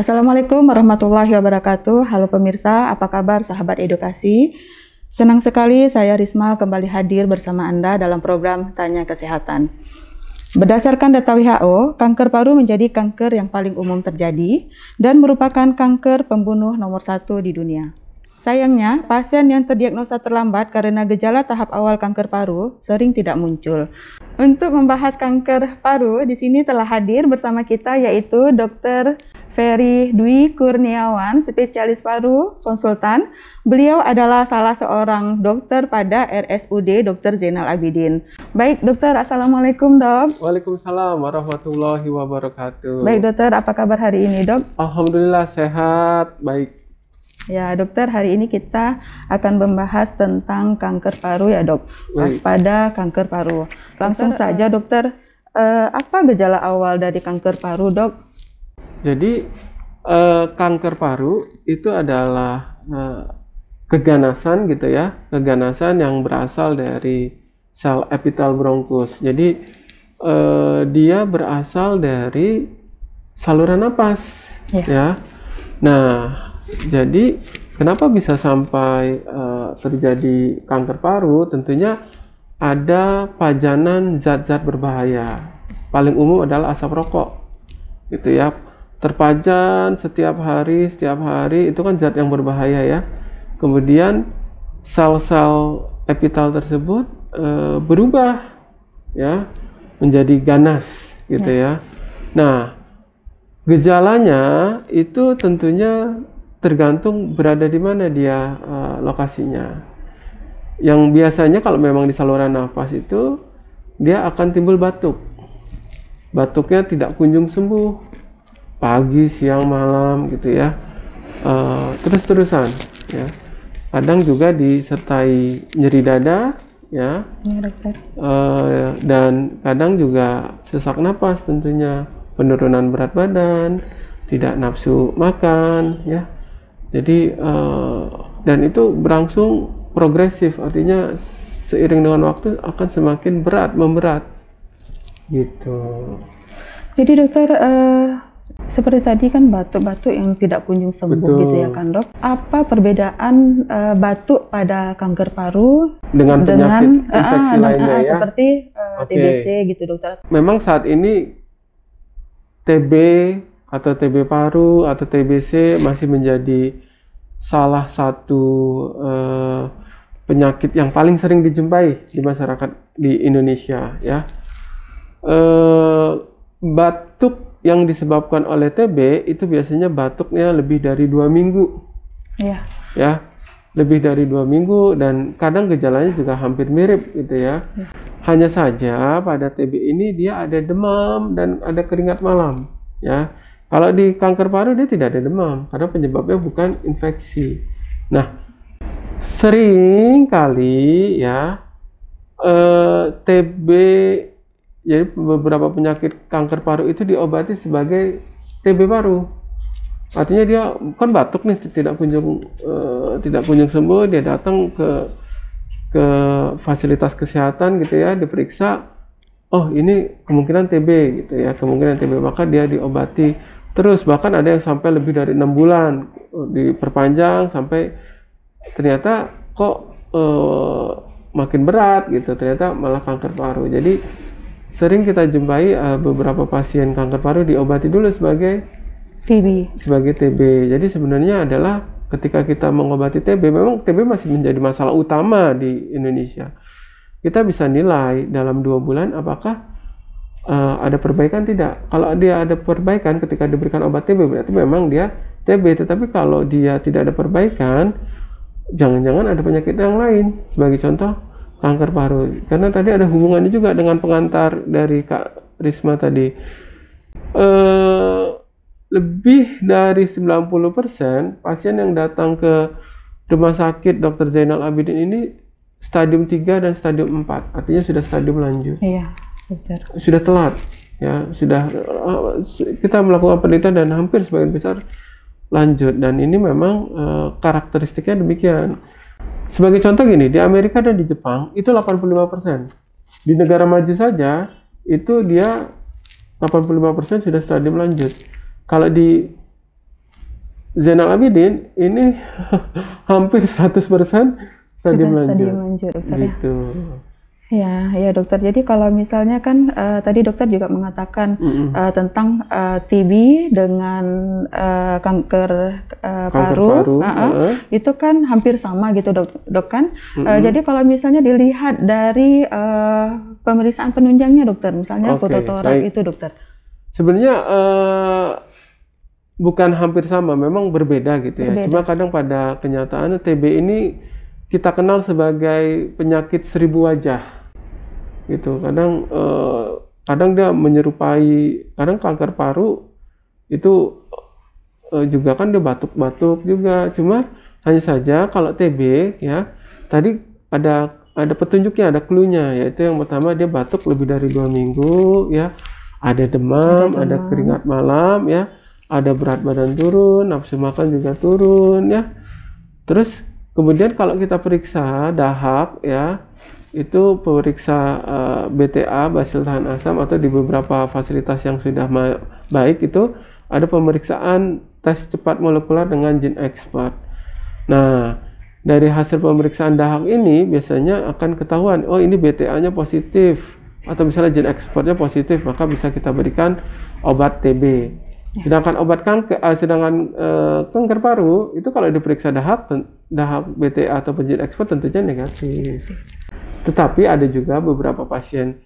Assalamualaikum warahmatullahi wabarakatuh. Halo pemirsa, apa kabar sahabat edukasi? Senang sekali saya Risma kembali hadir bersama Anda dalam program Tanya Kesehatan. Berdasarkan data WHO, kanker paru menjadi kanker yang paling umum terjadi dan merupakan kanker pembunuh nomor 1 di dunia. Sayangnya, pasien yang terdiagnosa terlambat karena gejala tahap awal kanker paru sering tidak muncul. Untuk membahas kanker paru, di sini telah hadir bersama kita yaitu Dr. Ferry Dwi Kurniawan, spesialis paru, konsultan. Beliau adalah salah seorang dokter pada RSUD Dr. Zainal Abidin. Baik dokter, Assalamualaikum dok. Waalaikumsalam warahmatullahi wabarakatuh. Baik dokter, apa kabar hari ini dok? Alhamdulillah sehat, baik. Ya dokter, hari ini kita akan membahas tentang kanker paru ya dok. Waspada kanker paru. Langsung saja dokter, apa gejala awal dari kanker paru dok? Jadi kanker paru itu adalah keganasan gitu ya, keganasan yang berasal dari sel epitel bronkus. Jadi dia berasal dari saluran napas ya. Nah, jadi kenapa bisa sampai terjadi kanker paru? Tentunya ada pajanan zat-zat berbahaya. Paling umum adalah asap rokok gitu ya. Terpajan setiap hari itu kan zat yang berbahaya ya. Kemudian sel-sel epitel tersebut berubah ya menjadi ganas gitu ya. Nah, gejalanya itu tentunya tergantung berada di mana dia lokasinya. Yang biasanya kalau memang di saluran nafas itu dia akan timbul batuk. Batuknya tidak kunjung sembuh. Pagi, siang, malam gitu ya, terus-terusan ya. Kadang juga disertai nyeri dada ya, dan kadang juga sesak napas tentunya, penurunan berat badan, tidak nafsu makan ya. Jadi dan itu berlangsung progresif, artinya seiring dengan waktu akan semakin memberat gitu. Jadi dokter, seperti tadi kan batuk-batuk yang tidak kunjung sembuh. Betul. Gitu ya kan dok. Apa perbedaan batuk pada kanker paru dengan penyakit infeksi lainnya ya? Seperti TBC gitu dokter. Memang saat ini TB atau TB paru atau TBC masih menjadi salah satu penyakit yang paling sering dijumpai di masyarakat di Indonesia ya. Batuk yang disebabkan oleh TB itu biasanya batuknya lebih dari 2 minggu. Iya. Ya, lebih dari 2 minggu dan kadang gejalanya juga hampir mirip gitu ya. Hanya saja pada TB ini dia ada demam dan ada keringat malam ya. Kalau di kanker paru dia tidak ada demam karena penyebabnya bukan infeksi. Nah, sering kali ya TB, jadi beberapa penyakit kanker paru itu diobati sebagai TB paru. Artinya dia kan batuk nih tidak kunjung sembuh, dia datang ke fasilitas kesehatan gitu ya, diperiksa, oh ini kemungkinan TB gitu ya, kemungkinan TB, maka dia diobati terus, bahkan ada yang sampai lebih dari 6 bulan diperpanjang sampai ternyata kok makin berat gitu, ternyata malah kanker paru. Jadi sering kita jumpai beberapa pasien kanker paru diobati dulu sebagai TB. Jadi sebenarnya adalah ketika kita mengobati TB, memang TB masih menjadi masalah utama di Indonesia. Kita bisa nilai dalam 2 bulan apakah ada perbaikan tidak. Kalau dia ada perbaikan ketika diberikan obat TB, berarti memang dia TB. Tetapi kalau dia tidak ada perbaikan, jangan-jangan ada penyakit yang lain. Sebagai contoh, kanker paru. Karena tadi ada hubungannya juga dengan pengantar dari Kak Risma tadi. Lebih dari 90% pasien yang datang ke rumah sakit Dr. Zainal Abidin ini stadium 3 dan stadium 4. Artinya sudah stadium lanjut. Iya, betul. Sudah telat. Ya, sudah kita melakukan penelitian dan hampir sebagian besar lanjut, dan ini memang karakteristiknya demikian. Sebagai contoh gini, di Amerika dan di Jepang itu 85%. Di negara maju saja itu dia 85% sudah stadium lanjut. Kalau di Zainal Abidin ini hampir 100% stadium lanjut dokter, gitu. Ya dokter. Jadi kalau misalnya kan tadi dokter juga mengatakan tentang TB dengan kanker paru, itu kan hampir sama gitu dok kan. Jadi kalau misalnya dilihat dari pemeriksaan penunjangnya dokter, misalnya fototorak itu dokter. Sebenarnya bukan hampir sama, memang berbeda gitu ya. Cuma kadang pada kenyataan TB ini kita kenal sebagai penyakit 1000 wajah. Gitu. Kadang dia menyerupai, kadang kanker paru itu juga kan dia batuk-batuk juga. Cuma hanya saja kalau TB ya, tadi ada petunjuknya, ada clue-nya, yaitu yang pertama dia batuk lebih dari 2 minggu ya, ada demam, ada keringat malam ya, ada berat badan turun, nafsu makan juga turun ya. Terus kemudian kalau kita periksa dahak ya, itu periksa BTA, basil tahan asam, atau di beberapa fasilitas yang sudah baik itu ada pemeriksaan tes cepat molekuler dengan gene expert. Nah, dari hasil pemeriksaan dahak ini biasanya akan ketahuan, oh ini BTA-nya positif, atau misalnya gene expertnya positif, maka bisa kita berikan obat TB. Sedangkan obat kanker paru itu kalau diperiksa dahak BTA atau gene expert tentunya negatif. Tetapi ada juga beberapa pasien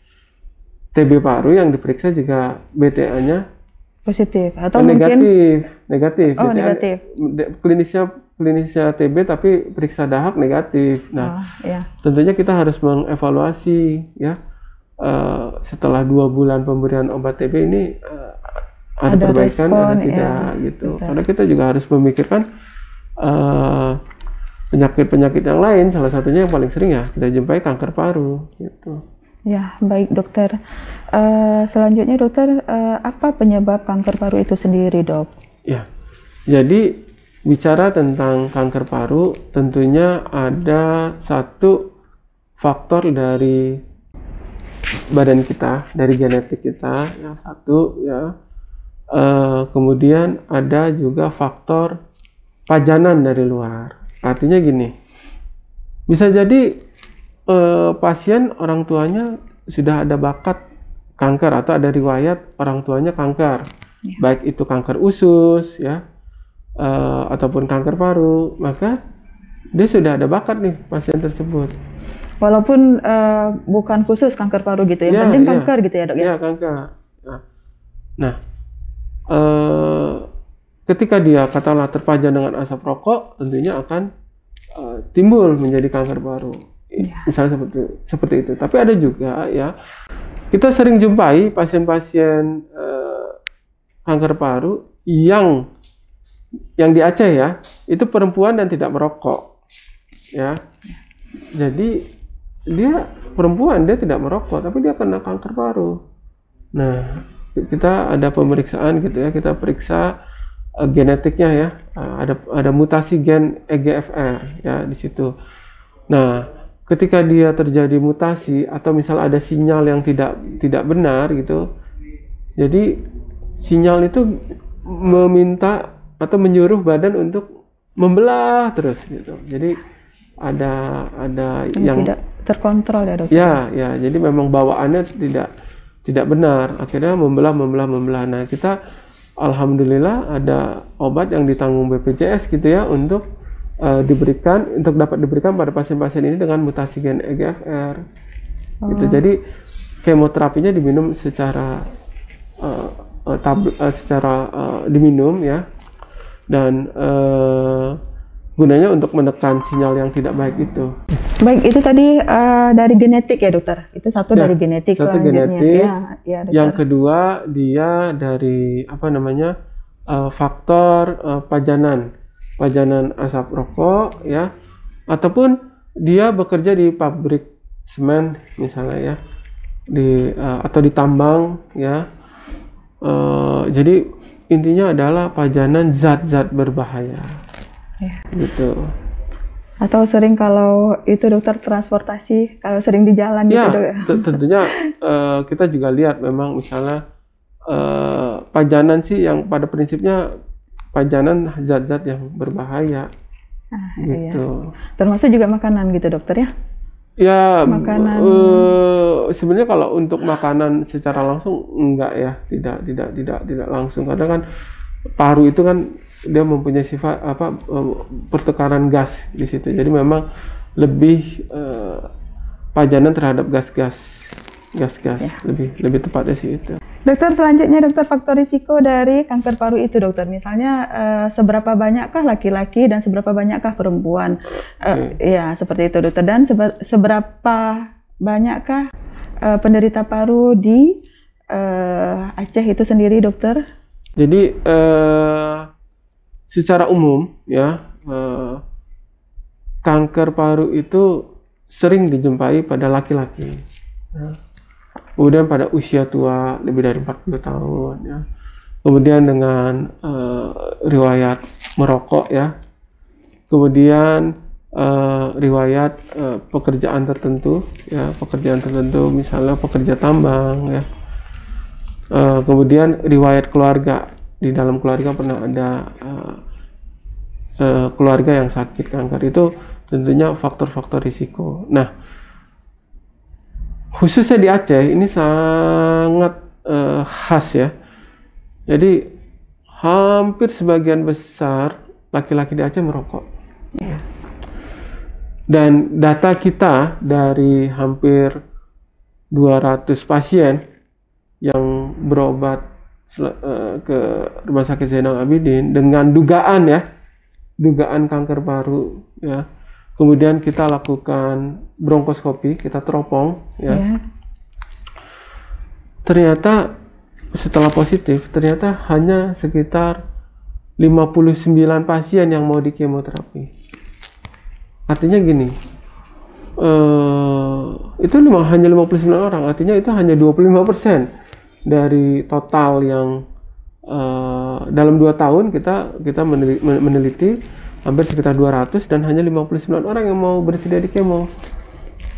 TB paru yang diperiksa juga BTA-nya positif atau negatif. Oh, negatif. Klinisnya TB tapi periksa dahak negatif. Nah, tentunya kita harus mengevaluasi ya setelah 2 bulan pemberian obat TB ini ada perbaikan atau tidak gitu. Betul. Karena kita juga harus memikirkan penyakit-penyakit yang lain, salah satunya yang paling sering ya kita jumpai kanker paru gitu. Ya, baik dokter. Selanjutnya dokter, apa penyebab kanker paru itu sendiri, dok? Ya, jadi bicara tentang kanker paru, tentunya ada satu faktor dari badan kita, dari genetik kita, yang satu ya. Kemudian ada juga faktor pajanan dari luar. Artinya gini, bisa jadi pasien orang tuanya sudah ada bakat kanker atau ada riwayat orang tuanya kanker, baik itu kanker usus ya, ataupun kanker paru, maka dia sudah ada bakat nih pasien tersebut. Walaupun bukan khusus kanker paru gitu, yang penting kanker gitu ya dok ya? Iya, kanker. Nah, ketika dia katakanlah terpajan dengan asap rokok, tentunya akan timbul menjadi kanker paru. Misalnya seperti itu. Tapi ada juga ya, kita sering jumpai pasien-pasien kanker paru yang di Aceh ya, itu perempuan dan tidak merokok. Ya. Jadi dia perempuan, dia tidak merokok, tapi dia kena kanker paru. Nah, kita ada pemeriksaan gitu ya, kita periksa genetiknya ya, ada mutasi gen EGFR ya di situ. Nah, ketika dia terjadi mutasi atau misal ada sinyal yang tidak benar gitu, jadi sinyal itu meminta atau menyuruh badan untuk membelah terus gitu. Jadi ada yang tidak terkontrol ya dokter. Ya, jadi memang bawaannya tidak benar, akhirnya membelah. Nah, kita alhamdulillah ada obat yang ditanggung BPJS gitu ya untuk dapat diberikan pada pasien-pasien ini dengan mutasi gen EGFR. Gitu. Jadi kemoterapinya diminum secara diminum ya, dan gunanya untuk menekan sinyal yang tidak baik itu. Baik, itu tadi dari genetik ya dokter. Itu satu dari genetik satu selanjutnya. Genetik. Ya, yang kedua dia dari faktor pajanan asap rokok ya, ataupun dia bekerja di pabrik semen misalnya ya, atau di tambang ya. Jadi intinya adalah pajanan zat-zat berbahaya. Ya. Gitu. Atau sering kalau itu dokter transportasi, kalau sering di jalan ya, gitu dok. Tentunya kita juga lihat memang misalnya pajanan sih yang pada prinsipnya pajanan zat-zat yang berbahaya. Iya. Gitu. Termasuk juga makanan gitu dokter ya? Ya, Makanan. sebenarnya kalau untuk makanan secara langsung enggak ya, tidak langsung. Karena kan paru itu kan dia mempunyai sifat pertukaran gas di situ. Jadi memang lebih pajanan terhadap gas-gas, ya. lebih tepatnya sih itu. Dokter, selanjutnya dokter, faktor risiko dari kanker paru itu dokter, misalnya seberapa banyakkah laki-laki dan seberapa banyakkah perempuan? Ya seperti itu dokter, dan seberapa banyakkah penderita paru di Aceh itu sendiri dokter? Jadi secara umum ya, kanker paru itu sering dijumpai pada laki-laki. Ya. Kemudian pada usia tua lebih dari 40 tahun ya. Kemudian dengan riwayat merokok ya. Kemudian riwayat pekerjaan tertentu ya, misalnya pekerja tambang ya. Kemudian riwayat keluarga, di dalam keluarga pernah ada keluarga yang sakit kanker, itu tentunya faktor-faktor risiko. Nah, khususnya di Aceh ini sangat khas ya. Jadi hampir sebagian besar laki-laki di Aceh merokok. Yeah. Dan data kita dari hampir 200 pasien yang berobat ke Rumah Sakit Zainal Abidin dengan dugaan kanker paru ya. Kemudian kita lakukan bronkoskopi, kita teropong ya. Yeah. Ternyata setelah positif, ternyata hanya sekitar 59 pasien yang mau di kemoterapi. Artinya gini, itu hanya 59 orang, artinya itu hanya 25% dari total yang dalam 2 tahun kita meneliti hampir sekitar 200 dan hanya 59 orang yang mau bersedia di kemo.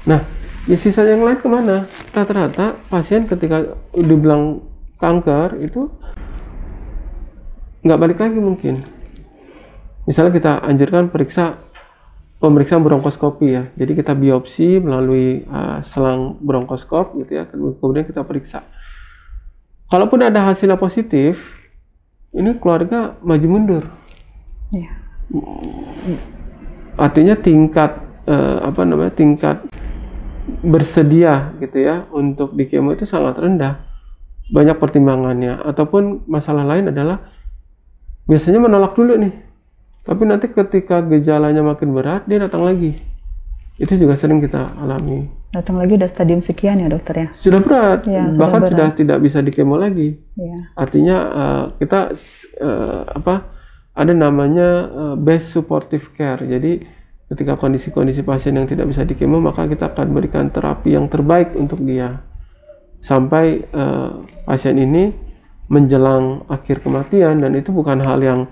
Nah, ya sisa yang lain kemana? Rata-rata pasien ketika dibilang kanker itu nggak balik lagi mungkin. Misalnya kita anjurkan pemeriksaan bronkoskopi ya. Jadi kita biopsi melalui selang bronkoskop gitu ya. Kemudian kita periksa. Kalaupun ada hasilnya positif, ini keluarga maju mundur. Yeah. Artinya tingkat tingkat bersedia gitu ya untuk di kemo itu sangat rendah. Banyak pertimbangannya, ataupun masalah lain adalah biasanya menolak dulu nih, tapi nanti ketika gejalanya makin berat dia datang lagi. Itu juga sering kita alami. Datang lagi udah stadium sekian ya dokter ya? Sudah berat, ya, bahkan sudah tidak bisa di kemo lagi. Ya. Artinya kita ada namanya best supportive care. Jadi ketika kondisi-kondisi pasien yang tidak bisa di kemo, maka kita akan berikan terapi yang terbaik untuk dia sampai pasien ini menjelang akhir kematian. Dan itu bukan hal yang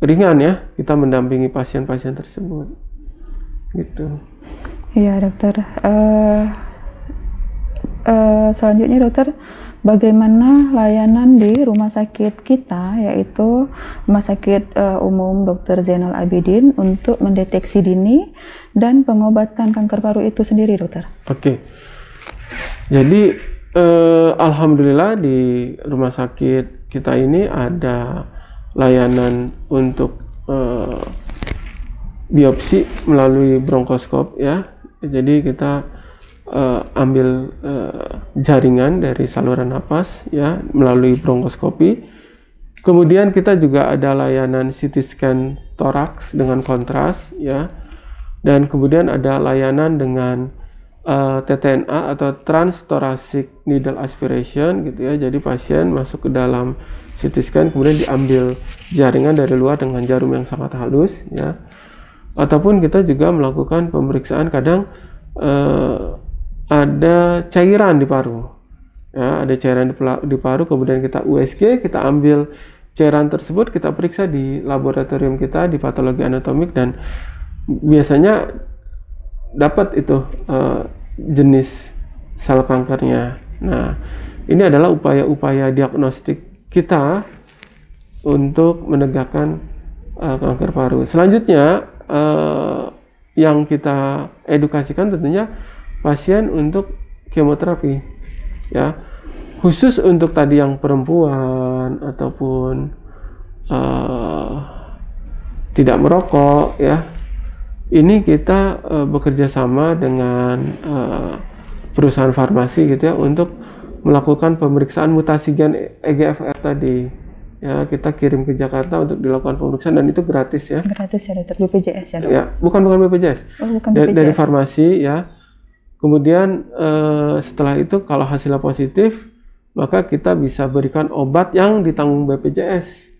ringan ya, kita mendampingi pasien-pasien tersebut gitu. Iya dokter. Selanjutnya dokter, bagaimana layanan di rumah sakit kita, yaitu Rumah Sakit Umum Dr. Zainal Abidin, untuk mendeteksi dini dan pengobatan kanker paru itu sendiri dokter? Oke. Jadi alhamdulillah di rumah sakit kita ini ada layanan untuk biopsi melalui bronkoskop ya. Jadi kita ambil jaringan dari saluran napas ya melalui bronkoskopi. Kemudian kita juga ada layanan CT scan toraks dengan kontras ya. Dan kemudian ada layanan dengan TTNA atau transthoracic needle aspiration gitu ya. Jadi pasien masuk ke dalam CT scan, kemudian diambil jaringan dari luar dengan jarum yang sangat halus ya. Ataupun kita juga melakukan pemeriksaan, kadang ada cairan di paru ya, ada cairan di paru, kemudian kita USG, kita ambil cairan tersebut, kita periksa di laboratorium kita di patologi anatomik, dan biasanya dapat itu jenis sel kankernya. Nah, ini adalah upaya-upaya diagnostik kita untuk menegakkan kanker paru. Selanjutnya yang kita edukasikan tentunya pasien untuk kemoterapi, ya, khusus untuk tadi yang perempuan ataupun tidak merokok, ya. Ini kita bekerja sama dengan perusahaan farmasi gitu ya untuk melakukan pemeriksaan mutasi gen EGFR tadi. Ya, kita kirim ke Jakarta untuk dilakukan pemeriksaan dan itu gratis ya. Gratis ya dokter, BPJS ya dok? Ya, bukan BPJS. Oh, bukan BPJS. Dari farmasi ya. Kemudian setelah itu kalau hasilnya positif, maka kita bisa berikan obat yang ditanggung BPJS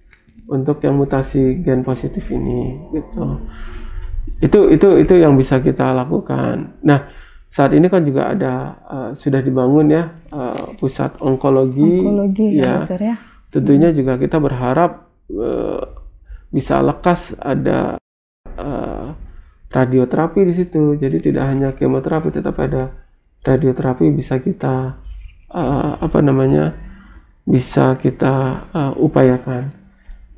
untuk yang mutasi gen positif ini gitu. Itu yang bisa kita lakukan. Nah, saat ini kan juga ada sudah dibangun ya pusat onkologi ya, dokter ya. Tentunya juga kita berharap bisa lekas ada radioterapi di situ. Jadi tidak hanya kemoterapi, tetapi ada radioterapi bisa kita bisa kita upayakan.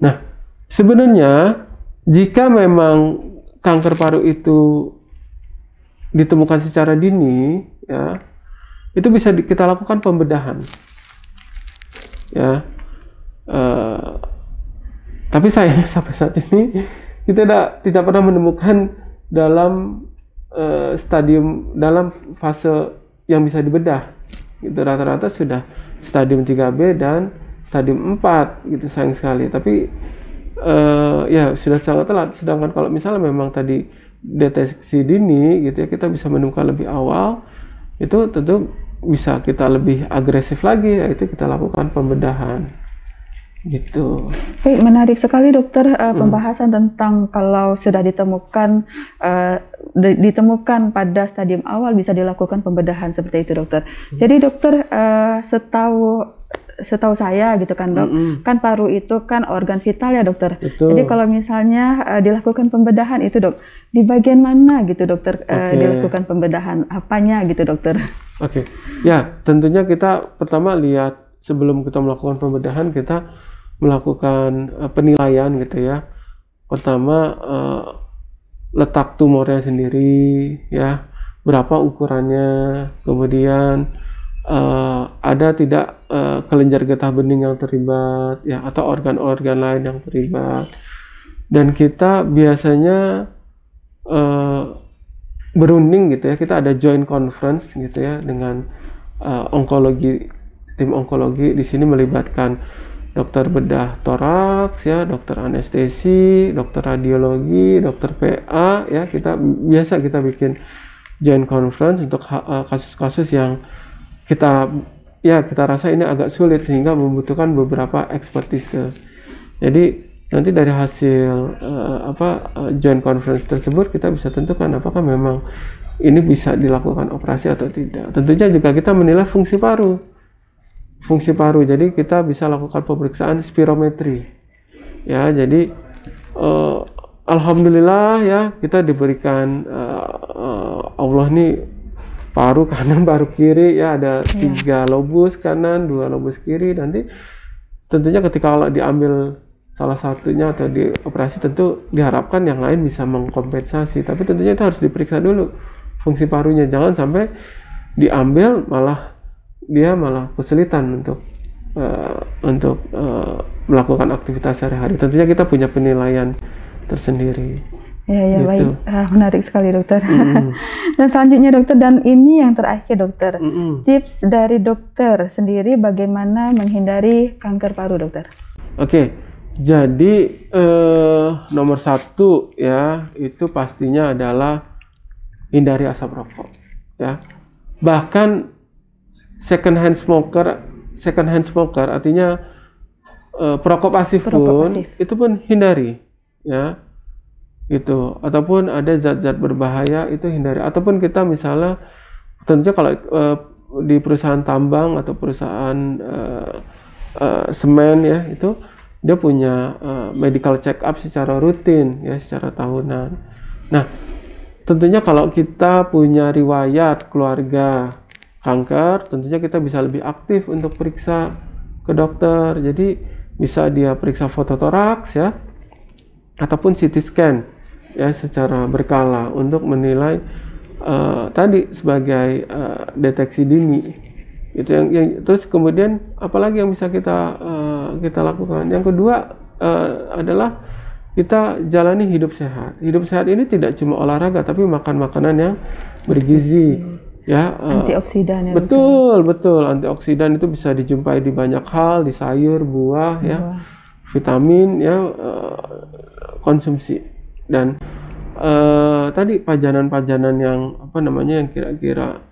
Nah, sebenarnya jika memang kanker paru itu ditemukan secara dini, ya, itu bisa kita lakukan pembedahan, ya. Tapi sayangnya sampai saat ini kita tidak pernah menemukan dalam dalam fase yang bisa dibedah. Itu rata-rata sudah stadium 3B dan stadium 4 gitu, sayang sekali. Tapi ya sudah sangat telat. Sedangkan kalau misalnya memang tadi deteksi dini gitu ya, kita bisa menemukan lebih awal, itu tentu bisa kita lebih agresif lagi, yaitu kita lakukan pembedahan. Gitu. Baik, menarik sekali dokter pembahasan tentang kalau sudah ditemukan pada stadium awal bisa dilakukan pembedahan seperti itu dokter. Jadi dokter setahu saya gitu kan dok, kan paru itu kan organ vital ya dokter. Betul. Jadi kalau misalnya dilakukan pembedahan itu dok, di bagian mana gitu dokter dilakukan pembedahan, apanya gitu dokter? Oke. Ya, tentunya kita pertama lihat sebelum kita melakukan pembedahan, kita melakukan penilaian gitu ya. Pertama letak tumornya sendiri ya, berapa ukurannya, kemudian ada tidak kelenjar getah bening yang terlibat ya, atau organ-organ lain yang terlibat. Dan kita biasanya berunding gitu ya, kita ada joint conference gitu ya dengan tim onkologi. Di sini melibatkan dokter bedah toraks ya, dokter anestesi, dokter radiologi, dokter PA ya. Kita bikin joint conference untuk kasus-kasus yang kita rasa ini agak sulit sehingga membutuhkan beberapa ekspertise. Jadi nanti dari hasil joint conference tersebut kita bisa tentukan apakah memang ini bisa dilakukan operasi atau tidak. Tentunya juga kita menilai fungsi paru. Jadi kita bisa lakukan pemeriksaan spirometri. Ya, jadi alhamdulillah ya, kita diberikan Allah nih paru kanan, paru kiri ya, ada 3 lobus kanan, 2 lobus kiri. Nanti tentunya ketika kalau diambil salah satunya atau dioperasi, tentu diharapkan yang lain bisa mengkompensasi. Tapi tentunya itu harus diperiksa dulu fungsi parunya, jangan sampai diambil dia malah kesulitan untuk melakukan aktivitas sehari-hari. Tentunya kita punya penilaian tersendiri. Ya, gitu. Baik, menarik sekali dokter. Dan selanjutnya dokter, dan ini yang terakhir dokter, tips dari dokter sendiri bagaimana menghindari kanker paru dokter? Oke, jadi nomor 1 ya, itu pastinya adalah hindari asap rokok ya. Bahkan second hand smoker artinya perokok pasif pun itu pun hindari ya, gitu. Ataupun ada zat-zat berbahaya itu hindari. Ataupun kita misalnya tentunya kalau di perusahaan tambang atau perusahaan semen ya, itu dia punya medical check up secara rutin ya, secara tahunan. Nah, tentunya kalau kita punya riwayat keluarga kanker, tentunya kita bisa lebih aktif untuk periksa ke dokter. Jadi bisa dia periksa fototoraks ya, ataupun CT scan ya secara berkala untuk menilai tadi sebagai deteksi dini. Itu yang terus kemudian apalagi yang bisa kita lakukan. Yang kedua adalah kita jalani hidup sehat. Hidup sehat ini tidak cuma olahraga, tapi makan makanan yang bergizi, ya. Antioksidan ya. Betul. Antioksidan itu bisa dijumpai di banyak hal, di sayur, buah, ya, vitamin, ya, konsumsi. Dan tadi pajanan-pajanan yang yang kira-kira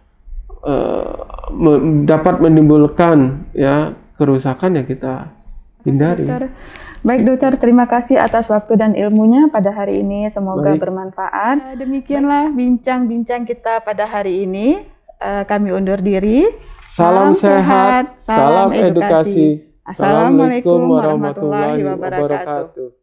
dapat menimbulkan ya kerusakan, ya kita hindari. Baik dokter, terima kasih atas waktu dan ilmunya pada hari ini. Semoga bermanfaat. Demikianlah bincang-bincang kita pada hari ini. Kami undur diri. Salam sehat, salam edukasi. Assalamualaikum warahmatullahi wabarakatuh.